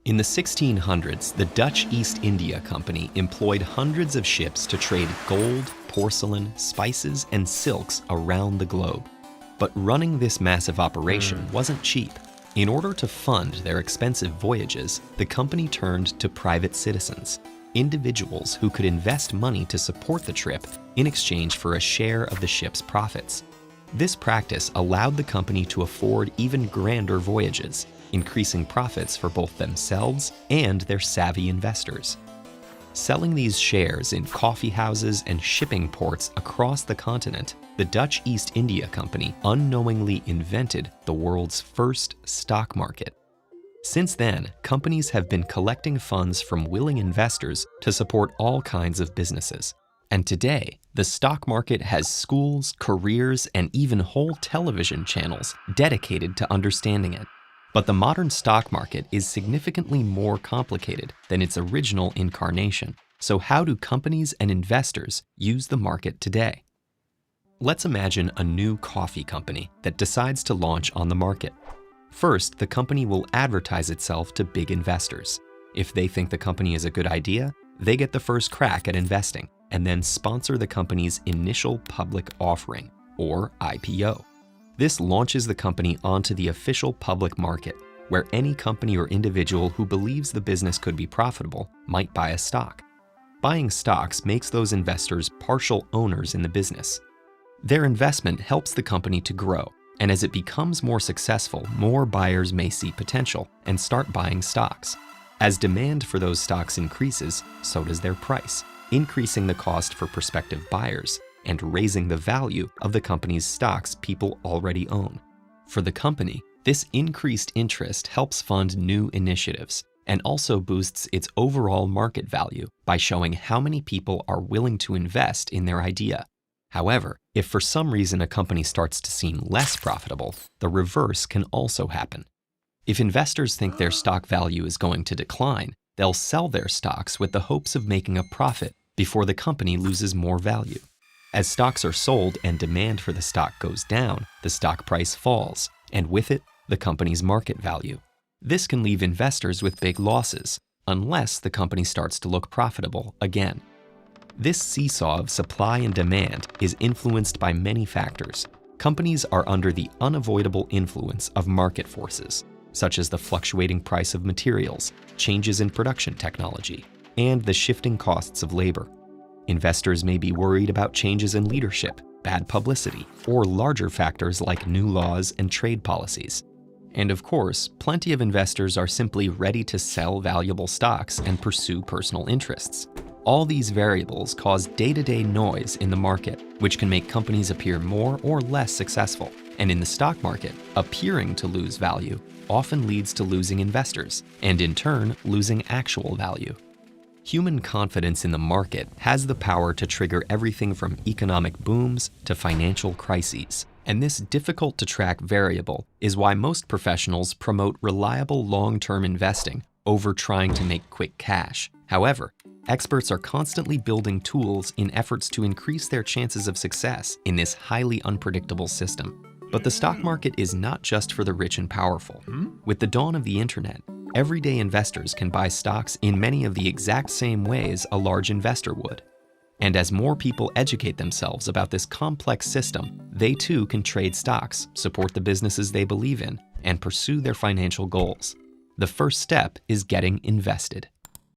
In the 1600s, the Dutch East India Company employed hundreds of ships to trade gold, porcelain, spices, and silks around the globe. But running this massive operation wasn't cheap. In order to fund their expensive voyages, the company turned to private citizens, individuals who could invest money to support the trip in exchange for a share of the ship's profits. This practice allowed the company to afford even grander voyages, increasing profits for both themselves and their savvy investors. Selling these shares in coffee houses and shipping ports across the continent, the Dutch East India Company unknowingly invented the world's first stock market. Since then, companies have been collecting funds from willing investors to support all kinds of businesses. And today, the stock market has schools, careers, and even whole television channels dedicated to understanding it. But the modern stock market is significantly more complicated than its original incarnation. So how do companies and investors use the market today? Let's imagine a new coffee company that decides to launch on the market. First, the company will advertise itself to big investors. If they think the company is a good idea, they get the first crack at investing and then sponsor the company's initial public offering, or IPO. This launches the company onto the official public market, where any company or individual who believes the business could be profitable might buy a stock. Buying stocks makes those investors partial owners in the business. Their investment helps the company to grow, and as it becomes more successful, more buyers may see potential and start buying stocks. As demand for those stocks increases, so does their price, increasing the cost for prospective buyers and raising the value of the company's stocks people already own. For the company, this increased interest helps fund new initiatives and also boosts its overall market value by showing how many people are willing to invest in their idea. However, if for some reason a company starts to seem less profitable, the reverse can also happen. If investors think their stock value is going to decline, they'll sell their stocks with the hopes of making a profit before the company loses more value. As stocks are sold and demand for the stock goes down, the stock price falls, and with it, the company's market value. This can leave investors with big losses, unless the company starts to look profitable again. This seesaw of supply and demand is influenced by many factors. Companies are under the unavoidable influence of market forces, such as the fluctuating price of materials, changes in production technology, and the shifting costs of labor. Investors may be worried about changes in leadership, bad publicity, or larger factors like new laws and trade policies. And of course, plenty of investors are simply ready to sell valuable stocks and pursue personal interests. All these variables cause day-to-day noise in the market, which can make companies appear more or less successful. And in the stock market, appearing to lose value often leads to losing investors, and in turn, losing actual value. Human confidence in the market has the power to trigger everything from economic booms to financial crises. And this difficult-to-track variable is why most professionals promote reliable long-term investing over trying to make quick cash. However, experts are constantly building tools in efforts to increase their chances of success in this highly unpredictable system. But the stock market is not just for the rich and powerful. With the dawn of the internet, everyday investors can buy stocks in many of the exact same ways a large investor would. And as more people educate themselves about this complex system, they too can trade stocks, support the businesses they believe in, and pursue their financial goals. The first step is getting invested.